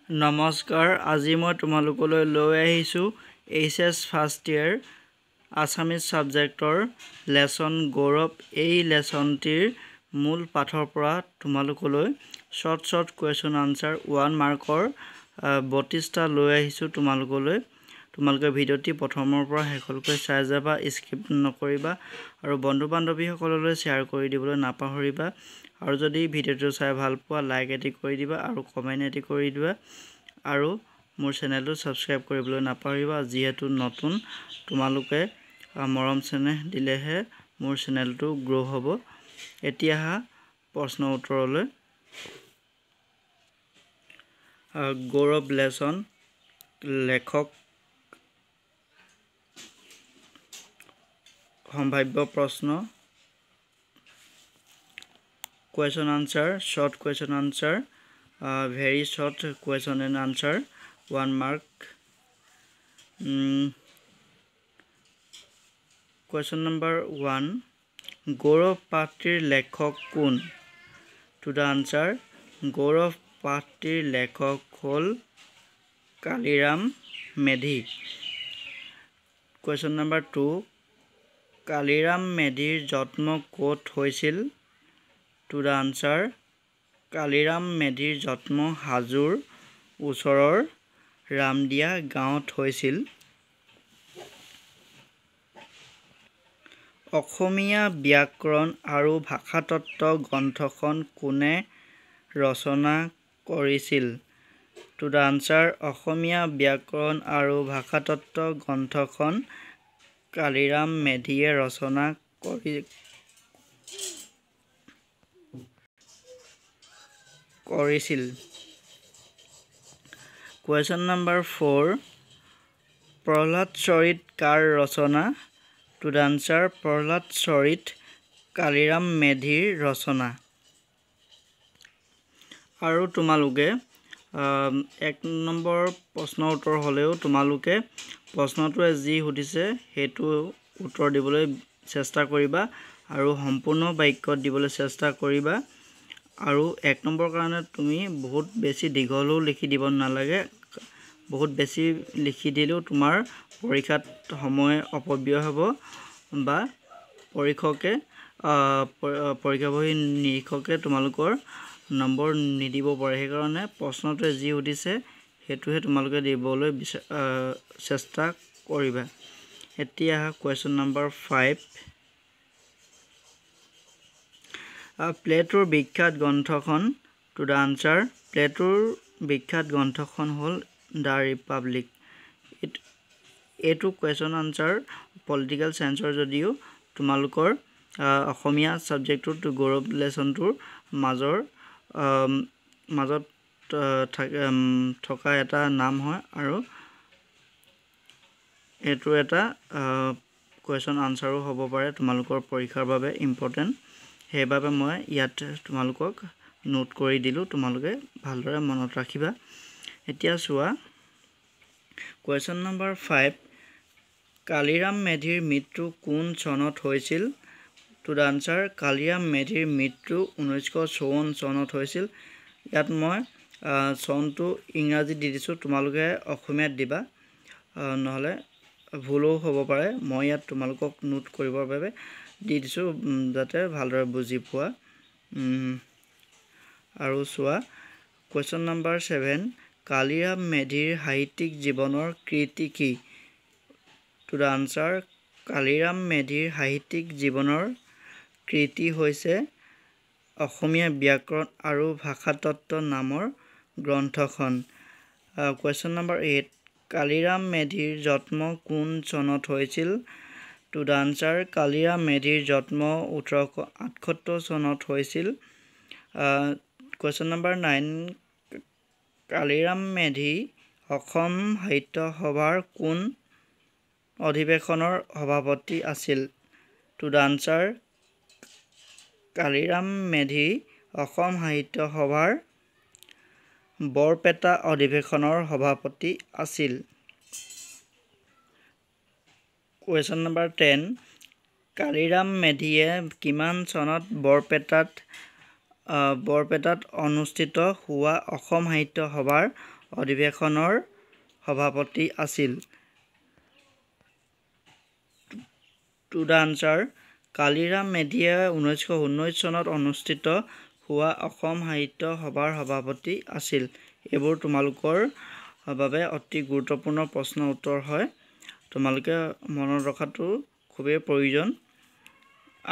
নমস্কাৰ আজি মই তোমালোকলৈ লৈ আহিছোঁ এইচএছ ফাৰ্ষ্ট ইয়াৰ আছামিজ সাবজেক্টৰ লেসন গৌৰৱ এই লেসনটিৰ মূল পাঠৰ পৰা তোমালোকলৈ শৰ্ট কুৱেশ্যন আনসাৰ 1 মাৰ্কৰ 32টা লৈ আহিছোঁ তোমালোকে ভিডিঅ'টি প্ৰথমৰ পৰা শেষলৈকে চাই যাবা স্কিপ নকৰিবা আৰু বন্ধু বান্ধৱীসকললৈ শ্বেয়াৰ কৰি দিবলৈ নাপাহৰিবা আৰু যদি ভিডিঅ'টো চাই ভাল পোৱা লাইক এটি কৰি দিবা আৰু কমেন্ট এটি কৰি দিবা আৰু মোৰ চেনেলটো সাবস্ক্ৰাইব কৰিবলৈ নাপাহৰিবা যিহেতু নতুন তোমালোকে মৰম চেনেহ দিলেহে মোৰ চেনেলটো গ্ৰো হ'ব এতিয়া প্ৰশ্ন উত্তৰলৈ গৌৰৱ লেসন লেখক সম্ভাব্য প্ৰশ্ন question answer short question answer very short question and answer 1 mark question number 1 গৌৰৱ পাঠটিৰ লেখক কোন to the answer গৌৰৱ পাঠটিৰ লেখক হ'ল কালিৰাম মেধি question number 2 কালিৰাম মেধিৰ জন্ম ক'ত হৈছিল to the answer কালিৰাম মেধিৰ জন্ম হাজোৰ ওচৰৰ ৰামদিয়া গাঁৱত হৈছিল অসমীয়া ব্যাকৰণ আৰু ভাষাতত্ত্ব গ্ৰন্থখন কোনে ৰচনা কৰিছিল to the answer অসমীয়া ব্যাকৰণ আৰু ভাষাতত্ত্ব গ্ৰন্থখন কালিৰাম মেধিয়ে ৰচনা কৰিছিল question number 4 প্ৰহ্লাদ চৰিত কাৰ ৰচনা to the answer প্ৰহ্লাদ চৰিত কালিৰাম মেধিৰ ৰচনা আৰু তোমালোকে 1 নম্বৰ প্ৰশ্নৰ উত্তৰ হলেও তোমালোকে প্ৰশ্নটোৱে যি সুধিছে হেতু উত্তৰ দিবলৈ চেষ্টা কৰিবা আৰু সম্পূৰ্ণ বাক্যত দিবলৈ চেষ্টা কৰিবা আৰু 1 নম্বৰ কাৰণে তুমি বহুত বেছি দীঘলও লিখি দিব নালাগে বহুত বেছি লিখি দিলেও তোমাৰ পৰীক্ষাত সময় অপব্যয় হ'ব বা পৰীক্ষকে পৰীক্ষা বহি নিৰীক্ষকে তোমালোকৰ নম্বৰ নিদিব পাৰে সেই কাৰণে প্ৰশ্নটোৱে যি সুধিছে হেতুহে তোমালোকে দিবলৈ চেষ্টা কৰিবা এতিয়া question number 5 প্লেটোৰ বিখ্যাত গ্ৰন্থখন to the answer প্লেটোৰ বিখ্যাত গ্ৰন্থখন হ'ল দা ৰিপাব্লিক এইটো question answer পলিটিকেল সায়েন্সৰ যদিও তোমালোকৰ অসমীয়া সাবজেক্টটো গৌৰৱ লেসনটোৰ মাজত থকা এটা নাম হয় আৰু এইটো এটা question answerও হ'ব পাৰে তোমালোকৰ পৰীক্ষাৰ বাবে ইম্পৰ্টেন্ট সেইবাবে মই ইয়াত তোমালোকক নোট কৰি দিলো তোমালোকে ভালদৰে মনত ৰাখিবা এতিয়া চোৱা question number 5 কালিৰাম মেধিৰ মৃত্যু কোন চনত হৈছিল to the answer কালিৰাম মেধিৰ মৃত্যু 1954 চনত হৈছিল ইয়াত মই চনটো ইংৰাজী দি দিছো তোমালোকে অসমীয়াত দিবা নহলে ভুলও হ'ব পাৰে মই ইয়াত তোমালোকক নোট কৰিবৰ বাবে দি দিছো যাতে ভালদৰে বুজি পোৱা আৰু চোৱা question number 7 কালিৰাম মেধিৰ সাহিত্যিক জীৱনৰ কৃতি কি to the answer কালিৰাম মেধিৰ সাহিত্যিক জীৱনৰ কৃতি হৈছে অসমীয়া ব্যাকৰণ আৰু ভাষাতত্ত্ব নামৰ গ্ৰন্থখন question number 8 কালিৰাম মেধিৰ জন্ম কোন চনত হৈছিল to the answer কালিৰাম মেধিৰ জন্ম 1878 চনত হৈছিল question number 9 কালিৰাম মেধি অসম সাহিত্য সভাৰ কোন অধিৱেশনৰ সভাপতি আছিল to the answer Kaliram Medhi Assam সাহিত্য সভাৰ বৰপেটা অধিৱেশনৰ সভাপতি আছিল question number 10 কালিৰাম মেধিয়ে কিমান চনত বৰপেটাত অনুষ্ঠিত হোৱা অসম সাহিত্য সভাৰ অধিৱেশনৰ সভাপতি আছিল? টু দ্য আনচাৰ কালিৰাম মেধিয়ে 1919 চনত অনুষ্ঠিত হোৱা অসম সাহিত্য সভাৰ সভাপতি আছিল। এইবোৰ তোমালোকৰ বাবে অতি গুৰুত্বপূৰ্ণ প্ৰশ্ন উত্তৰ হয়, তোমালোকে মনত ৰখাটো খুবেই প্ৰয়োজন।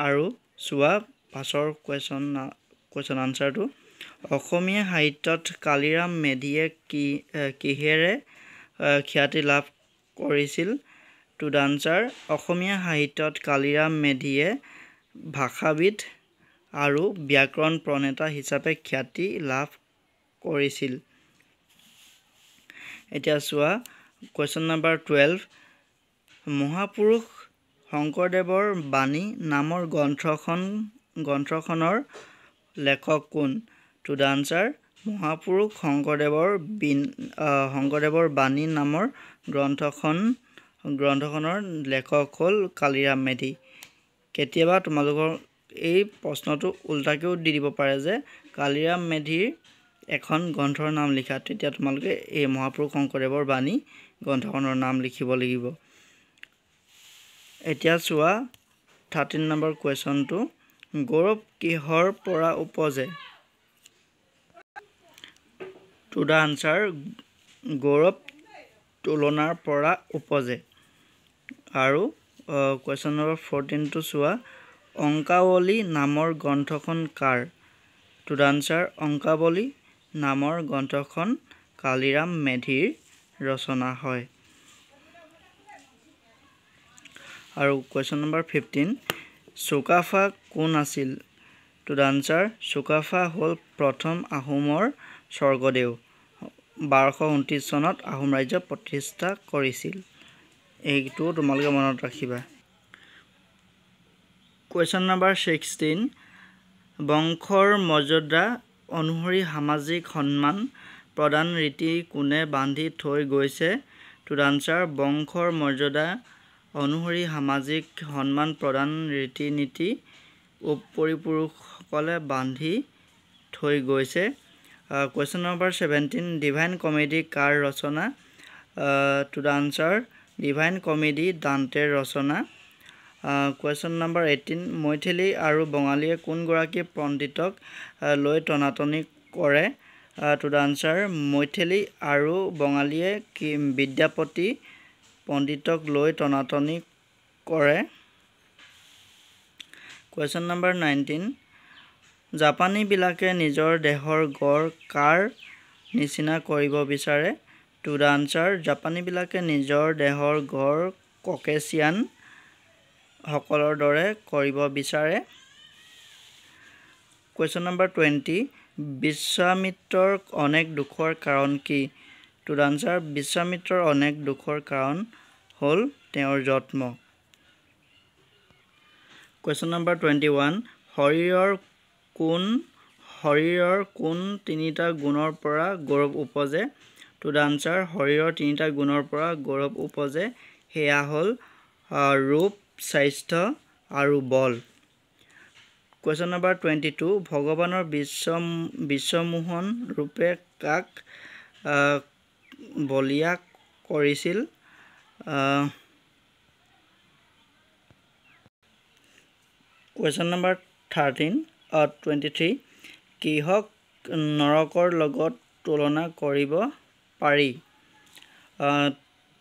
আৰু চোৱা পাছৰ কুৱেশ্যন আনচাৰটো। অসমীয়া সাহিত্যত কালিৰাম মেধিয়ে কিহেৰে খ্যাতি লাভ কৰিছিল? টু দ্য আনচাৰ অসমীয়া সাহিত্যত কালিৰাম মেধিয়ে ভাষাবিদ আৰু ব্যাকৰণ প্ৰণেতা হিচাপে খ্যাতি লাভ কৰিছিল। এতিয়া চোৱা কুৱেশ্যন নম্বৰ 12। মহাপুৰুষ শংকৰদেৱৰ বাণী নামৰ গ্ৰন্থখনৰ লেখক কোন? টু দ্য আনচাৰ মহাপুৰুষ শংকৰদেৱৰ বাণী নামৰ গ্ৰন্থখনৰ লেখক হ'ল কালিৰাম মেধি। কেতিয়াবা তোমালোকৰ এই প্ৰশ্নটো উল্টাকেও দি দিব পাৰে যে কালিৰাম মেধিৰ এখন গ্ৰন্থৰ নাম লিখা, তেতিয়া তোমালোকে এই মহাপুৰুষ শংকৰদেৱৰ বাণী গ্ৰন্থখনৰ নাম লিখিব লাগিব। এতিয়া চোৱা 13 নম্বৰ কুৱেশ্যনটো। গৌৰৱ কিহৰ পৰা উপজে? টু দ্য আনচাৰ গৌৰৱ তুলনাৰ পৰা উপজে। আৰু কুৱেশ্যন নম্বৰ 14টো চোৱা অংকাৱলী নামৰ গ্ৰন্থখন কাৰ? টু দ্য আনচাৰ অংকাৱলী নামৰ গ্ৰন্থখন কালিৰাম মেধিৰ ৰচনা হয়। আৰু কুৱেশ্যন নম্বৰ 15 চুকাফা কোন আছিল? টু দ্য আনচাৰ চুকাফা হ'ল প্ৰথম আহোমৰ স্বৰ্গদেউ। 1229 চনত আহোম ৰাজ্য প্ৰতিষ্ঠা কৰিছিল। এইটো তোমালোকে মনত ৰাখিবা। কুৱেশ্যন নম্বৰ 16 বংশৰ মৰ্যাদা অনুসৰি সামাজিক সন্মান প্ৰদান ৰীতি কোনে বান্ধি থৈ গৈছে? টু দ্য আনচাৰ বংশৰ মৰ্যাদা অনুসৰি সামাজিক সন্মান প্ৰদান ৰীতি নীতি উপৰিপুৰুষসকলে বান্ধি থৈ গৈছে। কুৱেশ্যন নম্বৰ 17 ডিভাইন কমেডি কাৰ ৰচনা? To the answer divine comedy দান্তেৰ ৰচনা। কুৱেশ্যন নম্বৰ 18 মৈথিলী আৰু বঙালীয়ে কোনগৰাকী পণ্ডিতক লৈ টনাটনি কৰে? টু দ্য আনচাৰ মৈথিলী আৰু বঙালীয়ে বিদ্যাপতি পণ্ডিতক লৈ টনাটনি কৰে। কুৱেশ্যন নম্বৰ 19 জাপানীবিলাকে নিজৰ দেহৰ গড় কাৰ নিচিনা কৰিব বিচাৰে? টু দ্য আনচাৰ জাপানীবিলাকে নিজৰ দেহৰ গড় ককেচিয়ান সকলৰ দৰে কৰিব বিচাৰে। কুৱেশ্যন নম্বৰ 20 বিশ্বামিত্ৰৰ অনেক দুখৰ কাৰণ কি? টু দ্য আনচাৰ বিশ্বামিত্ৰৰ অনেক দুখৰ কাৰণ হ'ল তেওঁৰ জন্ম। কুৱেশ্যন নম্বৰ 21 শৰীৰৰ কোন তিনিটা গুণৰ পৰা গৌৰৱ উপজে? টু দ্য আনচাৰ শৰীৰৰ তিনিটা গুণৰ পৰা গৌৰৱ উপজে, সেয়া হ'ল ৰূপ, স্বাস্থ্য আৰু বল। কুৱেশ্যন নম্বৰ 22 ভগৱানৰ বিশ্বমোহন ৰূপে কাক বলীয়া কৰিছিল? কুৱেশ্যন নম্বৰ 23 কিহক নৰকৰ লগত তুলনা কৰিব পাৰি?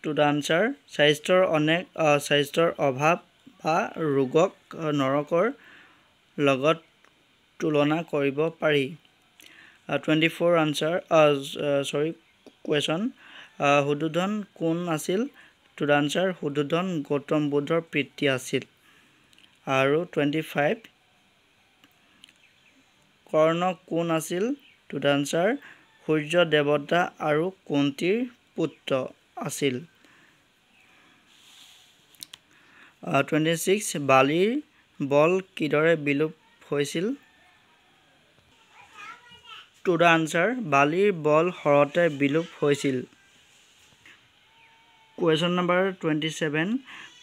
টু দ্য আনচাৰ স্বাস্থ্যৰ অভাৱ বা ৰোগক নৰকৰ লগত তুলনা কৰিব পাৰি। 24 কুৱেশ্যন শুদ্ধোধন কোন আছিল? Two the answer Suddhodana Gautam বুদ্ধৰ পিতৃ আছিল। আৰু 25 কৰ্ণ কোন আছিল? টু দ্য আনচাৰ সূৰ্য দেৱতা আৰু কুন্তীৰ পুত্ৰ আছিল। 26 বালিৰ বল কিদৰে বিলোপ হৈছিল? টু দ্য আনচাৰ বালিৰ বল হৰতে বিলোপ হৈছিল। কুৱেশ্যন নম্বৰ 27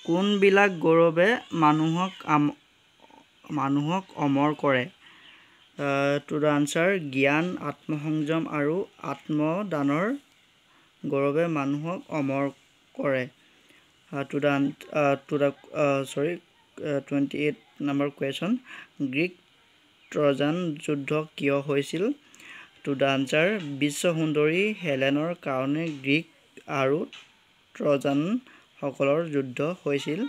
কোনবিলাক গৌৰৱে মানুহক অমৰ কৰে? টু দ্য আনচাৰ জ্ঞান, আত্মসংযম আৰু আত্মদানৰ গৌৰৱে মানুহক অমৰ কৰে। To the 28 number question, Greek Trojan যুদ্ধ কিয় হৈছিল? To the answer, বিশ্ব সুন্দৰী হেলেনৰ কাৰণে গ্ৰীক আৰু ট্ৰজান সকলৰ যুদ্ধ হৈছিল।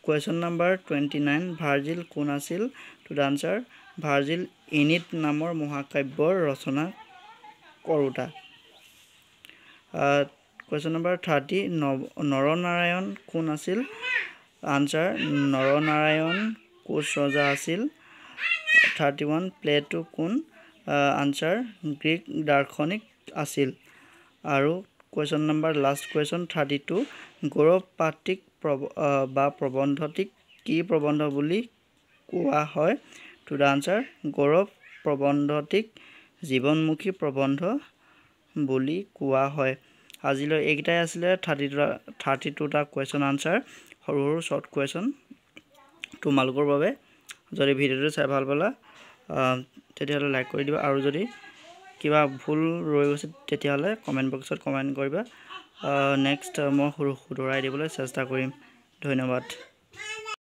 Question number 29, ভাৰ্জিল কোন আছিল? To the answer, Virgil Aeneid নামৰ মহাকাব্যৰ ৰচনা কৰোঁতা। Question number 30, নৰনাৰায়ণ কোন আছিল? Answer, নৰনাৰায়ণ কোচ ৰজা আছিল। 31, প্লেটো কোন? Answer, গ্ৰীক দাৰ্শনিক আছিল। আৰু question number last question 32, গৌৰৱ পাঠিক বা প্ৰবন্ধটিক কি প্ৰবন্ধ বুলি কোৱা হয়? To the answer, গৌৰৱ প্ৰবন্ধটিক জীৱনমুখী প্ৰবন্ধ বুলি কোৱা হয়। আজিলৈ এইকেইটাই আছিলে 32টা কুৱেশ্যন আনচাৰ, সৰু সৰু শ্বৰ্ট কুৱেশ্যন তোমালোকৰ বাবে। যদি ভিডিঅ'টো চাই ভাল পালা তেতিয়াহ'লে লাইক কৰি দিবা, আৰু যদি কিবা ভুল ৰৈ গৈছে তেতিয়াহ'লে কমেণ্ট বক্সত কমেণ্ট কৰিবা। নেক্সট মই শুধৰাই দিবলৈ চেষ্টা কৰিম। ধন্যবাদ।